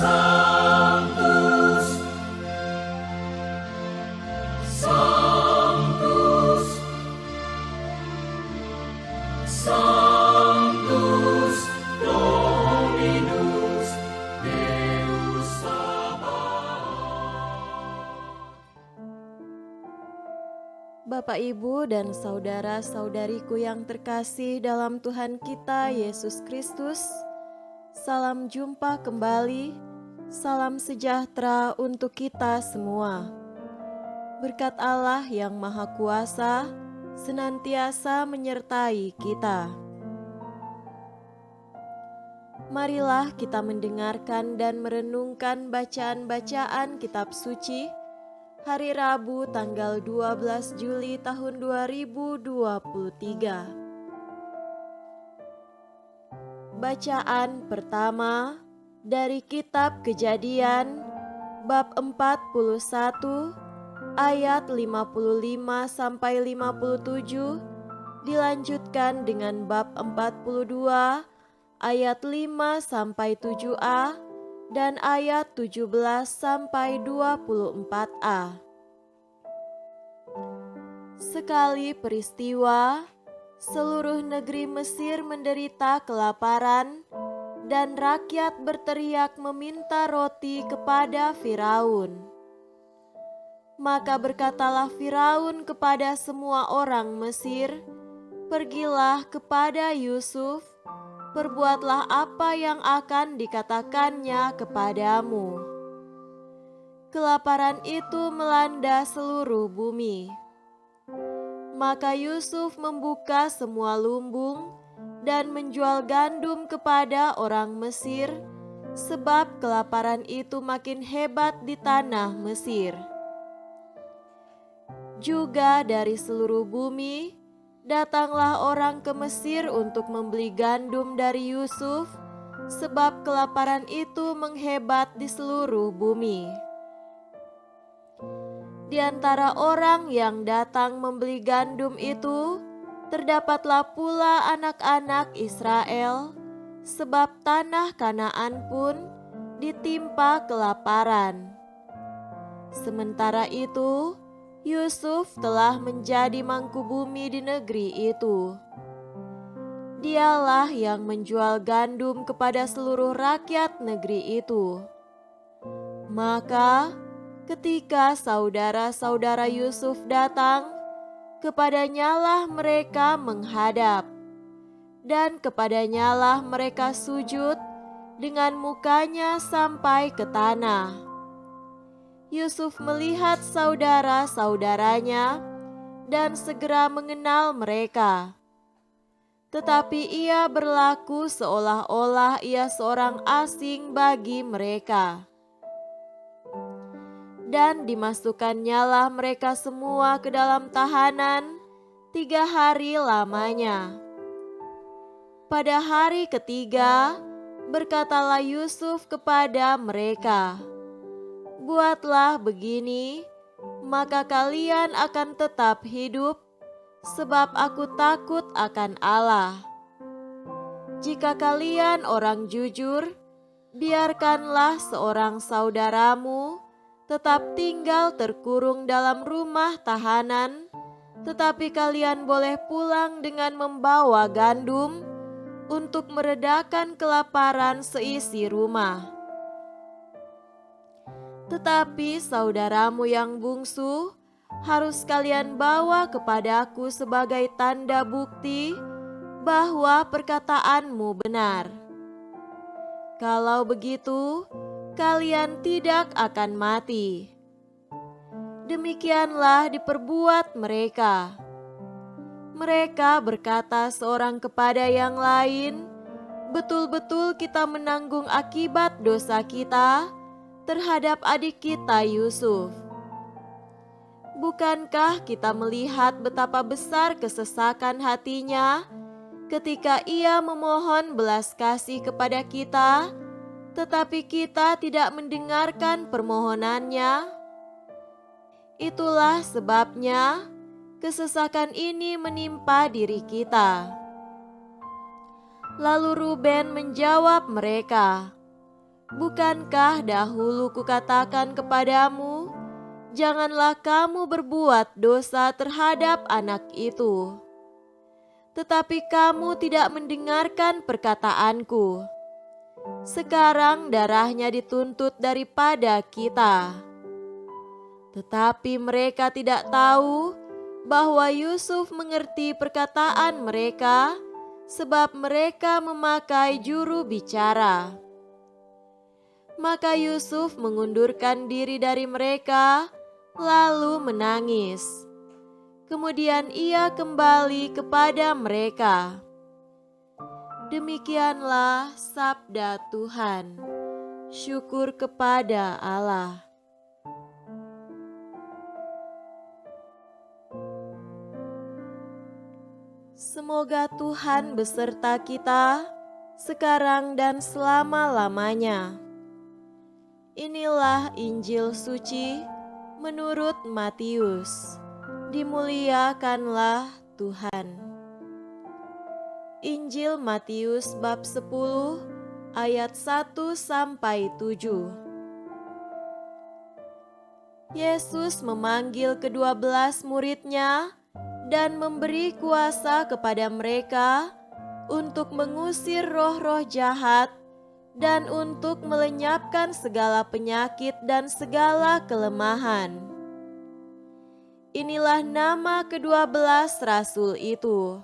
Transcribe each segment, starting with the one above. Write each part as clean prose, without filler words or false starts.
Sanctus, Sanctus, Sanctus Dominus Deus Sabaoth. Bapak, Ibu, dan saudara-saudariku yang terkasih dalam Tuhan kita Yesus Kristus, salam jumpa kembali, salam sejahtera untuk kita semua. Berkat Allah yang Maha Kuasa senantiasa menyertai kita. Marilah kita mendengarkan dan merenungkan bacaan-bacaan kitab suci hari Rabu tanggal 12 Juli tahun 2023. Bacaan pertama dari kitab Kejadian bab 41 ayat 55 sampai 57, dilanjutkan dengan bab 42 ayat 5 sampai 7a dan ayat 17 sampai 24a. Sekali peristiwa, seluruh negeri Mesir menderita kelaparan dan rakyat berteriak meminta roti kepada Firaun. Maka berkatalah Firaun kepada semua orang Mesir, "Pergilah kepada Yusuf, perbuatlah apa yang akan dikatakannya kepadamu." Kelaparan itu melanda seluruh bumi. Maka Yusuf membuka semua lumbung dan menjual gandum kepada orang Mesir, sebab kelaparan itu makin hebat di tanah Mesir. Juga dari seluruh bumi datanglah orang ke Mesir untuk membeli gandum dari Yusuf, sebab kelaparan itu menghebat di seluruh bumi. Di antara orang yang datang membeli gandum itu, terdapatlah pula anak-anak Israel, sebab tanah Kanaan pun ditimpa kelaparan. Sementara itu, Yusuf telah menjadi mangkubumi di negeri itu. Dialah yang menjual gandum kepada seluruh rakyat negeri itu. Maka ketika saudara-saudara Yusuf datang, kepadanyalah mereka menghadap, dan kepadanyalah mereka sujud dengan mukanya sampai ke tanah. Yusuf melihat saudara-saudaranya dan segera mengenal mereka. Tetapi ia berlaku seolah-olah ia seorang asing bagi mereka. Dan dimasukannyalah mereka semua ke dalam tahanan 3 hari lamanya. Pada hari ketiga, berkatalah Yusuf kepada mereka, "Buatlah begini, maka kalian akan tetap hidup, sebab aku takut akan Allah. Jika kalian orang jujur, biarkanlah seorang saudaramu tetap tinggal terkurung dalam rumah tahanan, tetapi kalian boleh pulang dengan membawa gandum untuk meredakan kelaparan seisi rumah. Tetapi saudaramu yang bungsu harus kalian bawa kepadaku sebagai tanda bukti bahwa perkataanmu benar. Kalau begitu, kalian tidak akan mati." Demikianlah diperbuat mereka. Mereka berkata seorang kepada yang lain, "Betul-betul kita menanggung akibat dosa kita terhadap adik kita Yusuf. Bukankah kita melihat betapa besar kesesakan hatinya ketika ia memohon belas kasih kepada kita, tetapi kita tidak mendengarkan permohonannya? Itulah sebabnya kesesakan ini menimpa diri kita." Lalu Ruben menjawab mereka, Bukankah dahulu kukatakan kepadamu, janganlah kamu berbuat dosa terhadap anak itu. Tetapi kamu tidak mendengarkan perkataanku. Sekarang darahnya dituntut daripada kita. Tetapi mereka tidak tahu bahwa Yusuf mengerti perkataan mereka, sebab mereka memakai juru bicara. Maka Yusuf mengundurkan diri dari mereka, lalu menangis. Kemudian ia kembali kepada mereka. Demikianlah sabda Tuhan. Syukur kepada Allah. Semoga Tuhan beserta kita sekarang dan selama-lamanya. Inilah Injil suci menurut Matius. Dimuliakanlah Tuhan. Injil Matius bab 10 ayat 1 sampai 7. Yesus memanggil ke-12 muridnya dan memberi kuasa kepada mereka untuk mengusir roh-roh jahat dan untuk melenyapkan segala penyakit dan segala kelemahan. Inilah nama ke-12 rasul itu.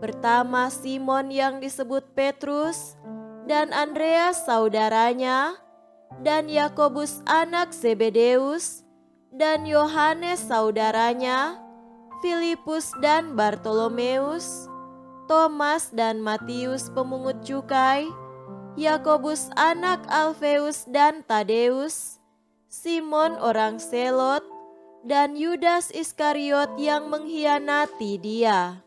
Pertama Simon yang disebut Petrus, dan Andreas saudaranya, dan Yakobus anak Zebedeus, dan Yohanes saudaranya, Filipus dan Bartolomeus, Thomas dan Matius pemungut cukai, Yakobus anak Alfeus dan Tadeus, Simon orang Selot, dan Yudas Iskariot yang mengkhianati dia.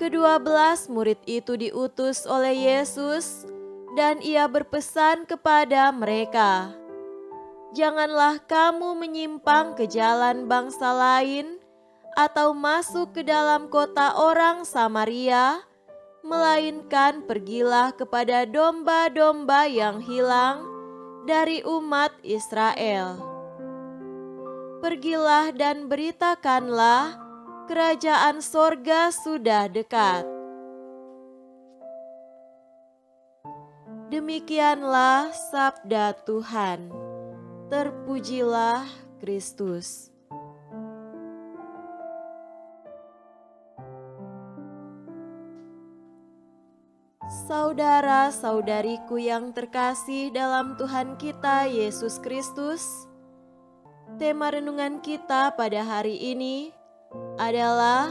Ke-12 murid itu diutus oleh Yesus, dan ia berpesan kepada mereka, "Janganlah kamu menyimpang ke jalan bangsa lain, atau masuk ke dalam kota orang Samaria, melainkan pergilah kepada domba-domba yang hilang dari umat Israel. Pergilah dan beritakanlah, kerajaan sorga sudah dekat." Demikianlah sabda Tuhan. Terpujilah Kristus. Saudara-saudariku yang terkasih dalam Tuhan kita Yesus Kristus, tema renungan kita pada hari ini adalah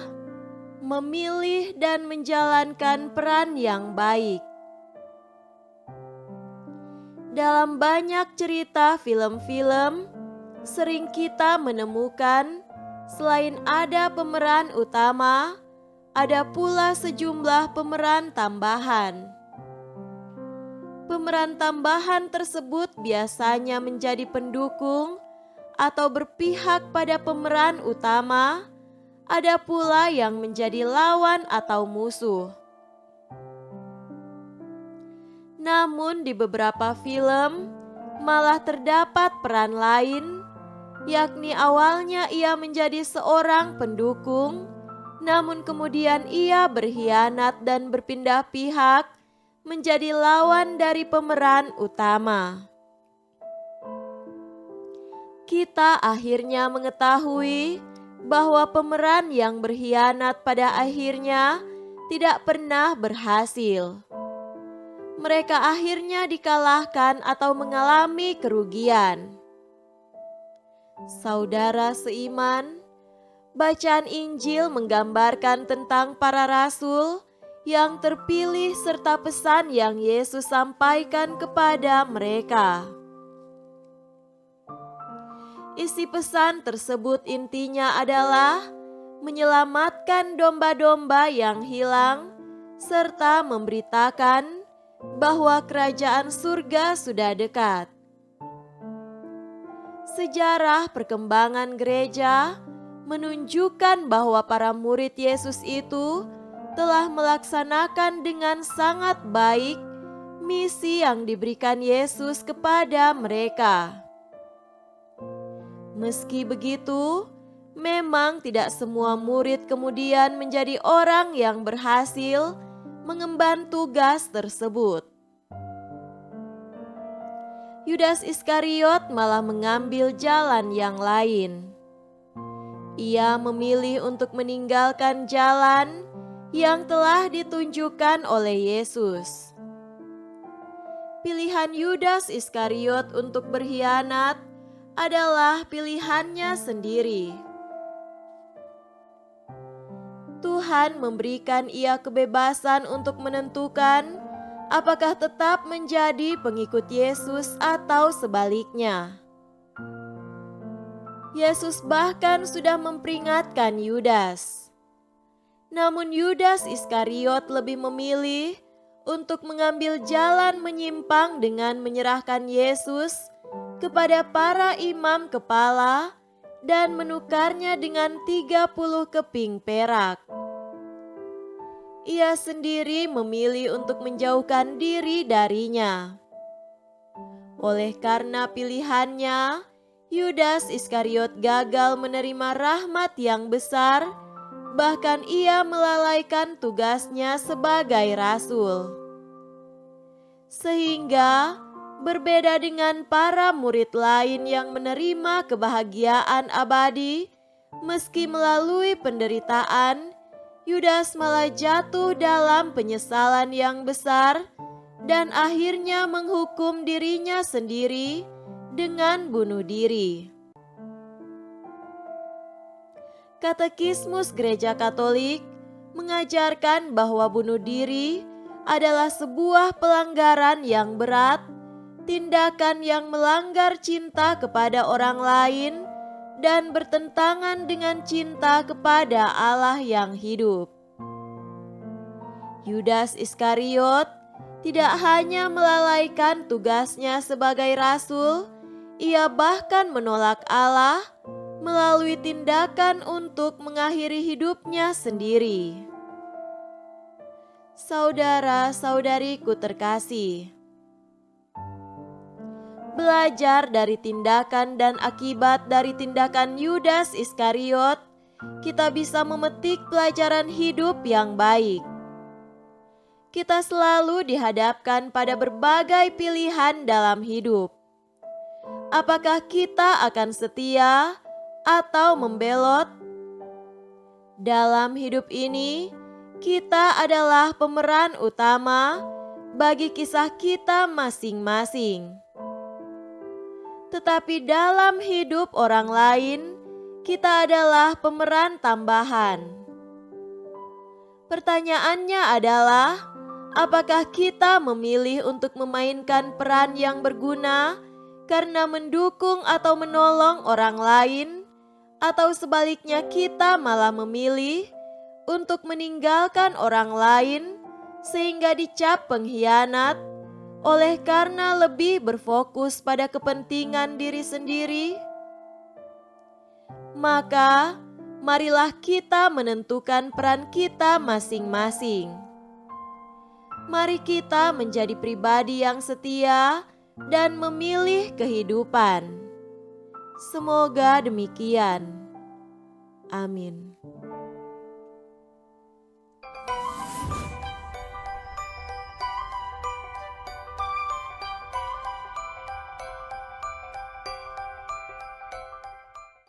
memilih dan menjalankan peran yang baik. Dalam banyak cerita film-film, sering kita menemukan selain ada pemeran utama, ada pula sejumlah pemeran tambahan. Pemeran tambahan tersebut biasanya menjadi pendukung atau berpihak pada pemeran utama, ada pula yang menjadi lawan atau musuh. Namun di beberapa film malah terdapat peran lain, yakni awalnya ia menjadi seorang pendukung, namun kemudian ia berkhianat dan berpindah pihak menjadi lawan dari pemeran utama. Kita akhirnya mengetahui bahwa pemeran yang berkhianat pada akhirnya tidak pernah berhasil. Mereka akhirnya dikalahkan atau mengalami kerugian. Saudara seiman, bacaan Injil menggambarkan tentang para rasul yang terpilih serta pesan yang Yesus sampaikan kepada mereka. Isi pesan tersebut intinya adalah menyelamatkan domba-domba yang hilang serta memberitakan bahwa kerajaan surga sudah dekat. Sejarah perkembangan gereja menunjukkan bahwa para murid Yesus itu telah melaksanakan dengan sangat baik misi yang diberikan Yesus kepada mereka. Meski begitu, memang tidak semua murid kemudian menjadi orang yang berhasil mengemban tugas tersebut. Yudas Iskariot malah mengambil jalan yang lain. Ia memilih untuk meninggalkan jalan yang telah ditunjukkan oleh Yesus. Pilihan Yudas Iskariot untuk berkhianat adalah pilihannya sendiri. Tuhan memberikan ia kebebasan untuk menentukan apakah tetap menjadi pengikut Yesus atau sebaliknya. Yesus bahkan sudah memperingatkan Yudas. Namun Yudas Iskariot lebih memilih untuk mengambil jalan menyimpang dengan menyerahkan Yesus kepada para imam kepala dan menukarnya dengan 30 keping perak. Ia sendiri memilih untuk menjauhkan diri darinya. Oleh karena pilihannya, Yudas Iskariot gagal menerima rahmat yang besar, bahkan ia melalaikan tugasnya sebagai rasul. Sehingga berbeda dengan para murid lain yang menerima kebahagiaan abadi, meski melalui penderitaan, Yudas malah jatuh dalam penyesalan yang besar dan akhirnya menghukum dirinya sendiri dengan bunuh diri. Katekismus Gereja Katolik mengajarkan bahwa bunuh diri adalah sebuah pelanggaran yang berat, tindakan yang melanggar cinta kepada orang lain dan bertentangan dengan cinta kepada Allah yang hidup. Yudas Iskariot tidak hanya melalaikan tugasnya sebagai rasul, ia bahkan menolak Allah melalui tindakan untuk mengakhiri hidupnya sendiri. Saudara-saudariku terkasih, belajar dari tindakan dan akibat dari tindakan Yudas Iskariot, kita bisa memetik pelajaran hidup yang baik. Kita selalu dihadapkan pada berbagai pilihan dalam hidup. Apakah kita akan setia atau membelot? Dalam hidup ini, kita adalah pemeran utama bagi kisah kita masing-masing. Tetapi dalam hidup orang lain, kita adalah pemeran tambahan. Pertanyaannya adalah, apakah kita memilih untuk memainkan peran yang berguna karena mendukung atau menolong orang lain, atau sebaliknya kita malah memilih untuk meninggalkan orang lain sehingga dicap pengkhianat oleh karena lebih berfokus pada kepentingan diri sendiri? Maka, marilah kita menentukan peran kita masing-masing. Mari kita menjadi pribadi yang setia dan memilih kehidupan. Semoga demikian. Amin.